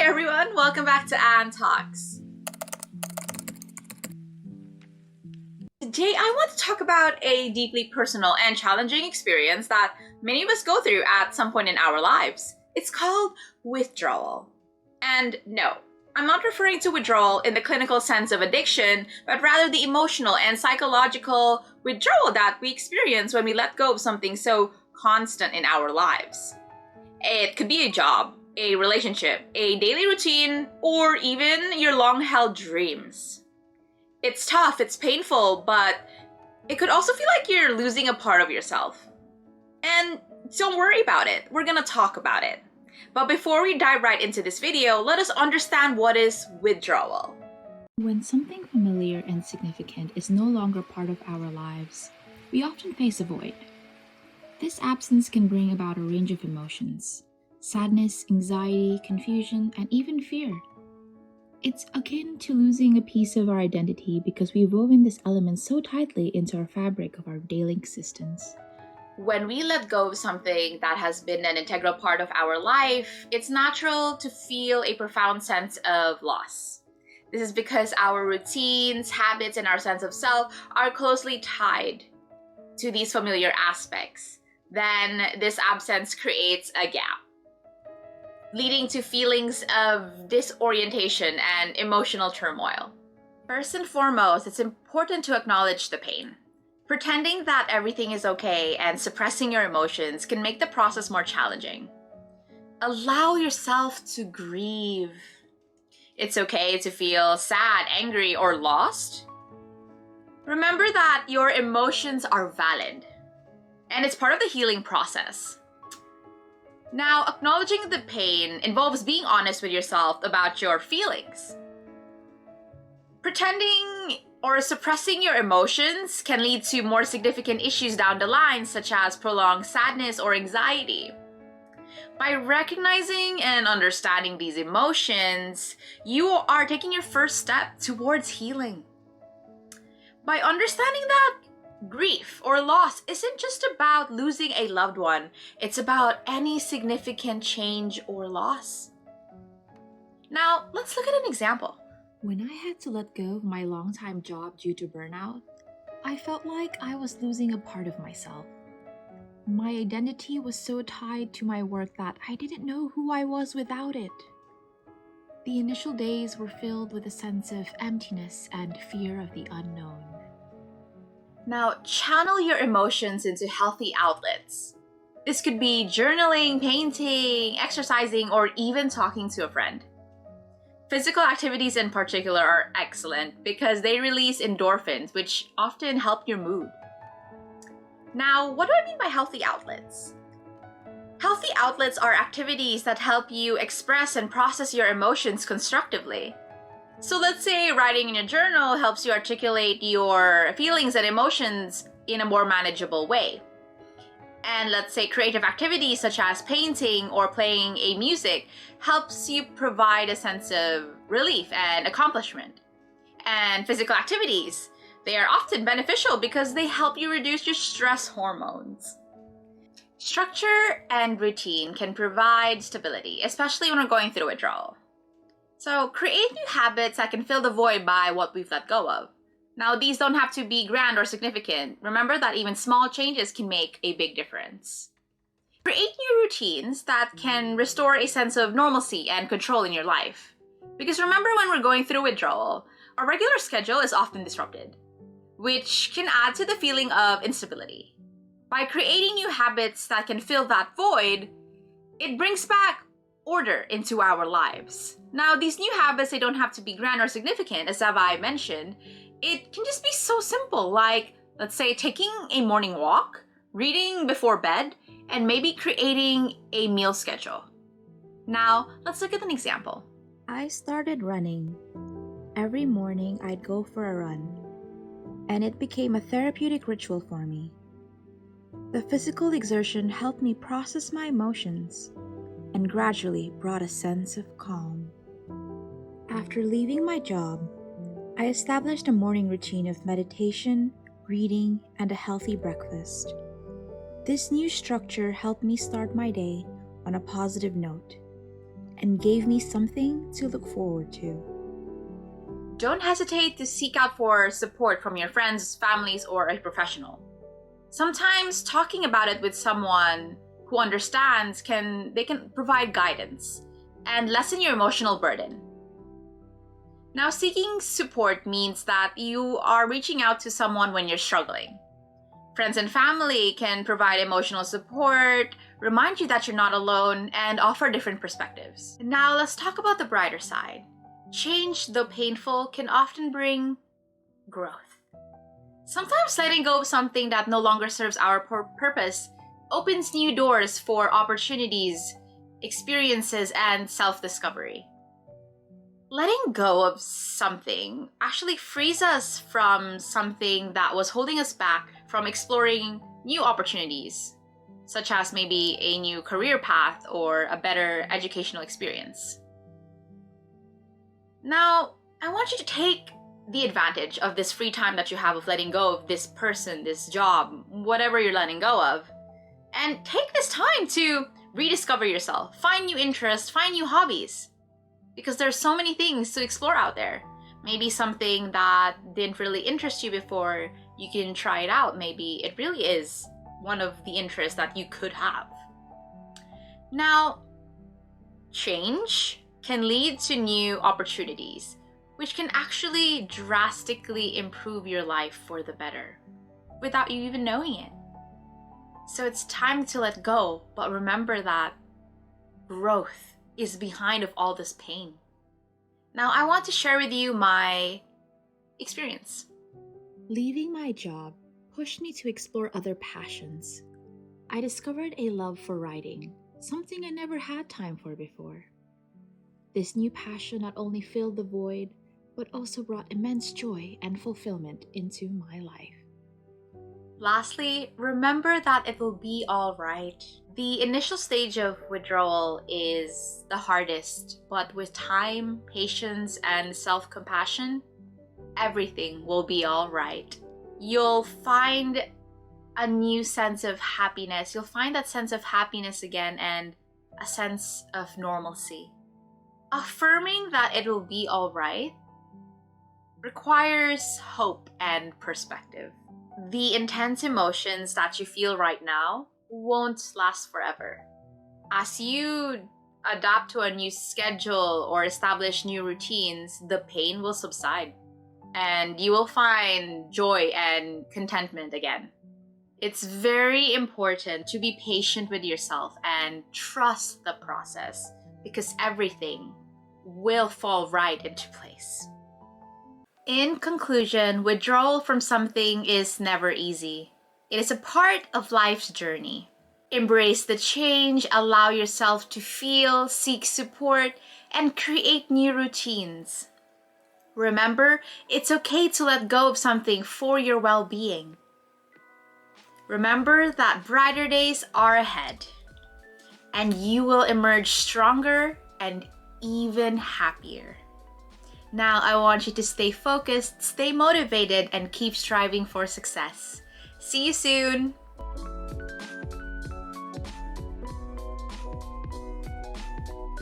everyone, welcome back to Anne Talks. Today I want to talk about a deeply personal and challenging experience that many of us go through at some point in our lives. It's called withdrawal. And no, I'm not referring to withdrawal in the clinical sense of addiction, but rather the emotional and psychological withdrawal that we experience when we let go of something so constant in our lives. It could be a job, a relationship, a daily routine, or even your long-held dreams. It's tough, it's painful, but it could also feel like you're losing a part of yourself. And don't worry about it, we're gonna talk about it. But before we dive right into this video, let us understand what is withdrawal. When something familiar and significant is no longer part of our lives, we often face a void. This absence can bring about a range of emotions: sadness, anxiety, confusion, and even fear. It's akin to losing a piece of our identity because we've woven this element so tightly into our fabric of our daily existence. When we let go of something that has been an integral part of our life, it's natural to feel a profound sense of loss. This is because our routines, habits, and our sense of self are closely tied to these familiar aspects. Then this absence creates a gap, leading to feelings of disorientation and emotional turmoil. First and foremost, it's important to acknowledge the pain. Pretending that everything is okay and suppressing your emotions can make the process more challenging. Allow yourself to grieve. It's okay to feel sad, angry, or lost. Remember that your emotions are valid, and it's part of the healing process. Now, acknowledging the pain involves being honest with yourself about your feelings. Pretending or suppressing your emotions can lead to more significant issues down the line, such as prolonged sadness or anxiety. By recognizing and understanding these emotions, you are taking your first step towards healing. By understanding that grief or loss isn't just about losing a loved one, it's about any significant change or loss. Now, let's look at an example. When I had to let go of my longtime job due to burnout, I felt like I was losing a part of myself. My identity was so tied to my work that I didn't know who I was without it. The initial days were filled with a sense of emptiness and fear of the unknown. Now, channel your emotions into healthy outlets. This could be journaling, painting, exercising, or even talking to a friend. Physical activities in particular are excellent because they release endorphins, which often help your mood. Now, what do I mean by healthy outlets? Healthy outlets are activities that help you express and process your emotions constructively. So let's say writing in your journal helps you articulate your feelings and emotions in a more manageable way. And let's say creative activities such as painting or playing a music helps you provide a sense of relief and accomplishment. And physical activities, they are often beneficial because they help you reduce your stress hormones. Structure and routine can provide stability, especially when we're going through withdrawal. So create new habits that can fill the void by what we've let go of. Now, these don't have to be grand or significant. Remember that even small changes can make a big difference. Create new routines that can restore a sense of normalcy and control in your life. Because remember, when we're going through withdrawal, our regular schedule is often disrupted, which can add to the feeling of instability. By creating new habits that can fill that void, it brings back order into our lives. Now, these new habits, they don't have to be grand or significant, as I mentioned. It can just be so simple, like, let's say, taking a morning walk, reading before bed, and maybe creating a meal schedule. Now, let's look at an example. I started running. Every morning I'd go for a run, and it became a therapeutic ritual for me. The physical exertion helped me process my emotions and gradually brought a sense of calm. After leaving my job, I established a morning routine of meditation, reading, and a healthy breakfast. This new structure helped me start my day on a positive note, and gave me something to look forward to. Don't hesitate to seek out for support from your friends, families, or a professional. Sometimes talking about it with someone who understands can provide guidance and lessen your emotional burden. Now, seeking support means that you are reaching out to someone when you're struggling. Friends and family can provide emotional support, remind you that you're not alone, and offer different perspectives. Now, let's talk about the brighter side. Change, though painful, can often bring growth. Sometimes letting go of something that no longer serves our purpose opens new doors for opportunities, experiences, and self-discovery. Letting go of something actually frees us from something that was holding us back from exploring new opportunities, such as maybe a new career path or a better educational experience. Now, I want you to take the advantage of this free time that you have of letting go of this person, this job, whatever you're letting go of, and take this time to rediscover yourself, find new interests, find new hobbies. Because there's so many things to explore out there. Maybe something that didn't really interest you before, you can try it out. Maybe it really is one of the interests that you could have. Now, change can lead to new opportunities, which can actually drastically improve your life for the better, without you even knowing it. So it's time to let go, but remember that growth is behind of all this pain. Now, I want to share with you my experience. Leaving my job pushed me to explore other passions. I discovered a love for writing, something I never had time for before. This new passion not only filled the void, but also brought immense joy and fulfillment into my life. Lastly, remember that it will be all right. The initial stage of withdrawal is the hardest, but with time, patience, and self-compassion, everything will be all right. You'll find a new sense of happiness. You'll find that sense of happiness again and a sense of normalcy. Affirming that it will be all right requires hope and perspective. The intense emotions that you feel right now won't last forever. As you adapt to a new schedule or establish new routines, the pain will subside and you will find joy and contentment again. It's very important to be patient with yourself and trust the process because everything will fall right into place. In conclusion, withdrawal from something is never easy. It is a part of life's journey. Embrace the change, allow yourself to feel, seek support, and create new routines. Remember, it's okay to let go of something for your well-being. Remember that brighter days are ahead, and you will emerge stronger and even happier. Now, I want you to stay focused, stay motivated, and keep striving for success. See you soon!